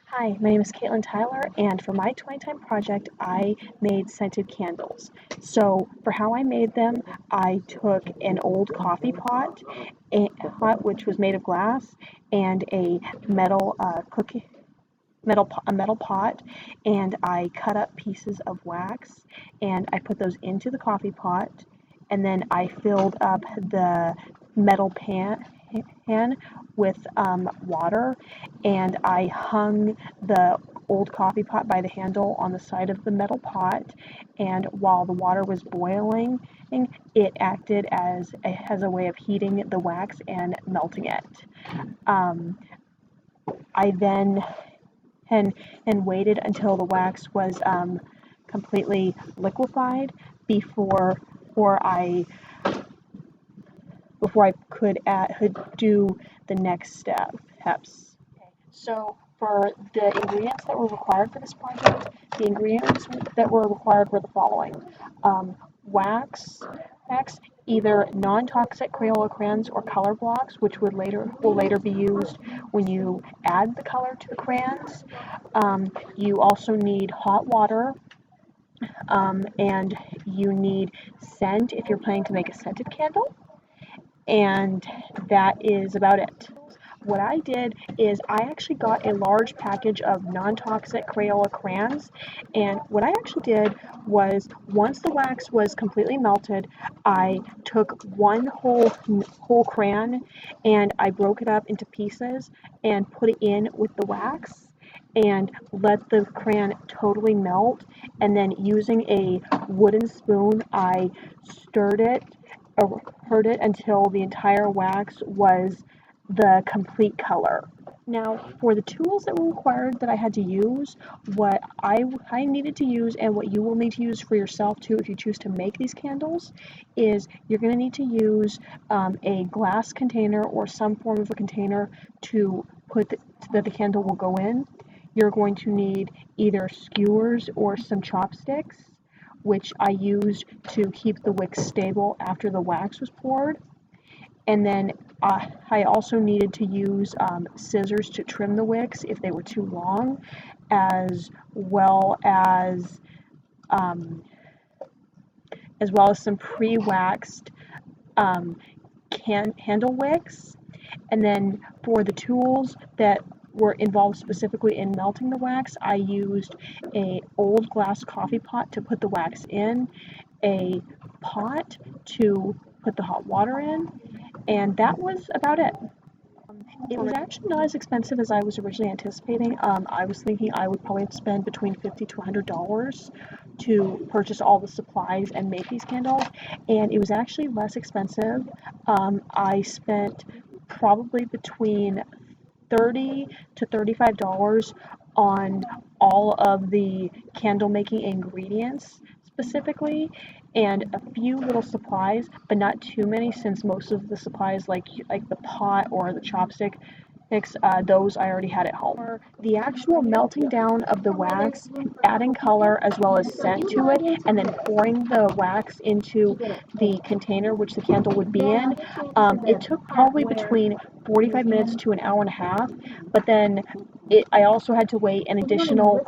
Hi, my name is Caitlyn Tyler, and for my 2010 project, I made scented candles. So, for how I made them, I took an old coffee pot, which was made of glass, and a metal a metal pot, and I cut up pieces of wax, and I put those into the coffee pot, and then I filled up the metal pan with water, and I hung the old coffee pot by the handle on the side of the metal pot, and while the water was boiling, it acted as a way of heating the wax and melting it. Um, I then and waited until the wax was completely liquefied before before I could do the next steps. So for the ingredients that were required for this project, the ingredients that were required were the following: um, wax, either non-toxic Crayola crayons or color blocks, which will later be used when you add the color to the crayons. You also need hot water, and you need scent if you're planning to make a scented candle, and that is about it. What I did is I actually got a large package of non-toxic Crayola crayons, and what I actually did was once the wax was completely melted, I took one whole crayon and I broke it up into pieces and put it in with the wax and let the crayon totally melt, and then using a wooden spoon I stirred it heard it until the entire wax was the complete color. Now, for the tools that were required that I had to use, what I needed to use and what you will need to use for yourself too if you choose to make these candles is you're going to need to use a glass container or some form of a container to that the candle will go in. You're going to need either skewers or some chopsticks, which I used to keep the wick stable after the wax was poured. And then I also needed to use scissors to trim the wicks if they were too long, as well as um, some pre-waxed um, handle wicks. And then for the tools that were involved specifically in melting the wax, I used a old glass coffee pot to put the wax in, a pot to put the hot water in, and that was about it. It was actually not as expensive as I was originally anticipating. I was thinking I would probably spend between $50 to $100 to purchase all the supplies and make these candles, and it was actually less expensive. I spent probably between $30 to $35 on all of the candle making ingredients specifically, and a few little supplies, but not too many since most of the supplies like the pot or the chopstick those I already had at home. The actual melting down of the wax, adding color as well as scent to it, and then pouring the wax into the container which the candle would be in, it took probably between 45 minutes to an hour and a half, but then I also had to wait an additional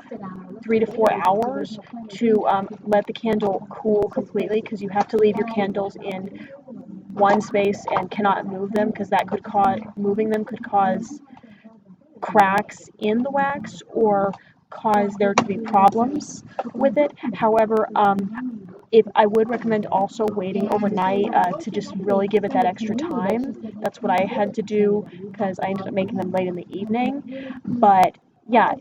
3 to 4 hours to let the candle cool completely, because you have to leave your candles in one space and cannot move them, because that could cause moving them could cause cracks in the wax or cause there to be problems with it. However, if I would recommend also waiting overnight to just really give it that extra time. That's what I had to do because I ended up making them late in the evening. But yeah,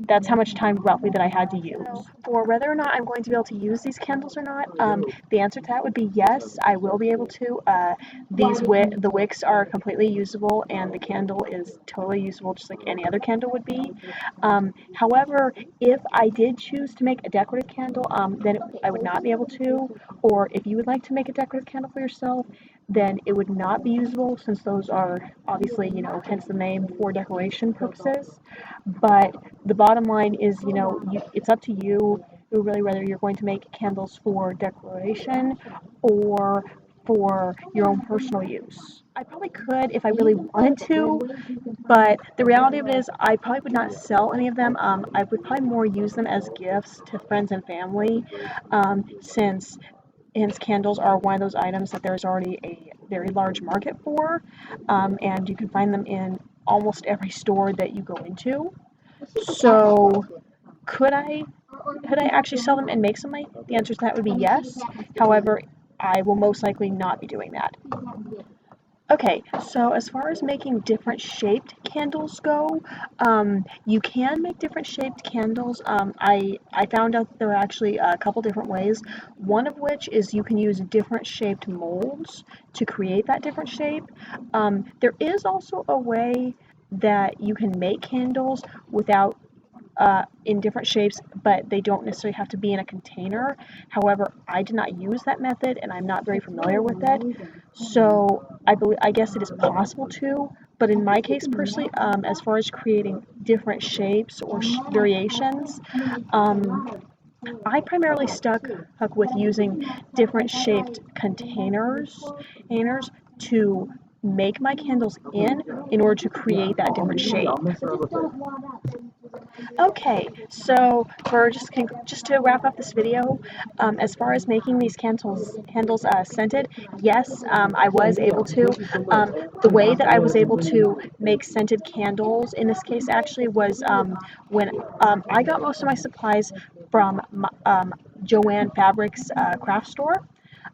that's how much time roughly that I had to use. For whether or not I'm going to be able to use these candles or not, the answer to that would be yes, I will be able to. The wicks are completely usable, and the candle is totally usable, just like any other candle would be. However, if I did choose to make a decorative candle, then I would not be able to. Or if you would like to make a decorative candle for yourself, then it would not be usable, since those are obviously, hence the name, for decoration purposes. But the bottom line is, it's up to you really whether you're going to make candles for decoration or for your own personal use. I probably could if I really wanted to, but the reality of it is I probably would not sell any of them. I would probably more use them as gifts to friends and family, since candles are one of those items that there's already a very large market for, and you can find them in almost every store that you go into. So could I actually sell them and make some money? The answer to that would be yes. However, I will most likely not be doing that. Okay, so as far as making different shaped candles go, you can make different shaped candles. I found out that there are actually a couple different ways. One of which is you can use different shaped molds to create that different shape. There is also a way that you can make candles without in different shapes, but they don't necessarily have to be in a container. However, I did not use that method and I'm not very familiar with it. So I guess it is possible to, but in my case personally, as far as creating different shapes or variations, um, I primarily stuck with using different shaped containers to make my candles in order to create that different shape. Okay, so for just to wrap up this video, as far as making these candles scented, yes, I was able to. The way that I was able to make scented candles in this case actually was when I got most of my supplies from Joanne Fabrics craft store.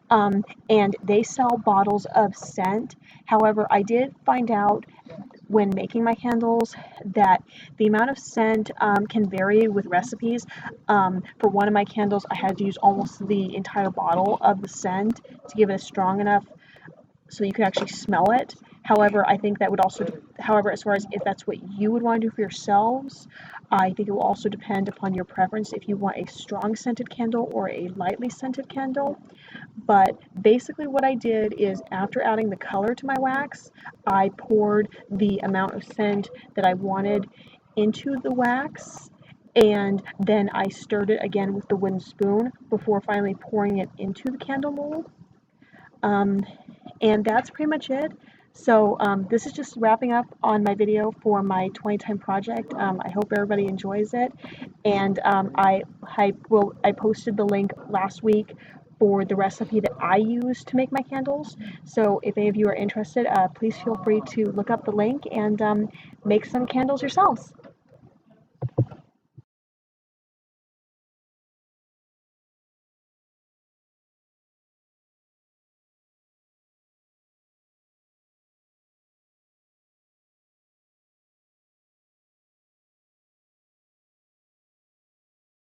And they sell bottles of scent. However, I did find out when making my candles that the amount of scent can vary with recipes. For one of my candles, I had to use almost the entire bottle of the scent to give it a strong enough so you could actually smell it. However, I think that would also, however, as far as if that's what you would want to do for yourselves, I think it will also depend upon your preference if you want a strong scented candle or a lightly scented candle. But basically what I did is after adding the color to my wax, I poured the amount of scent that I wanted into the wax, and then I stirred it again with the wooden spoon before finally pouring it into the candle mold. Um, and that's pretty much it. So this is just wrapping up on my video for my 2010 project. I hope everybody enjoys it. And I posted the link last week for the recipe that I use to make my candles. So if any of you are interested, please feel free to look up the link and make some candles yourselves.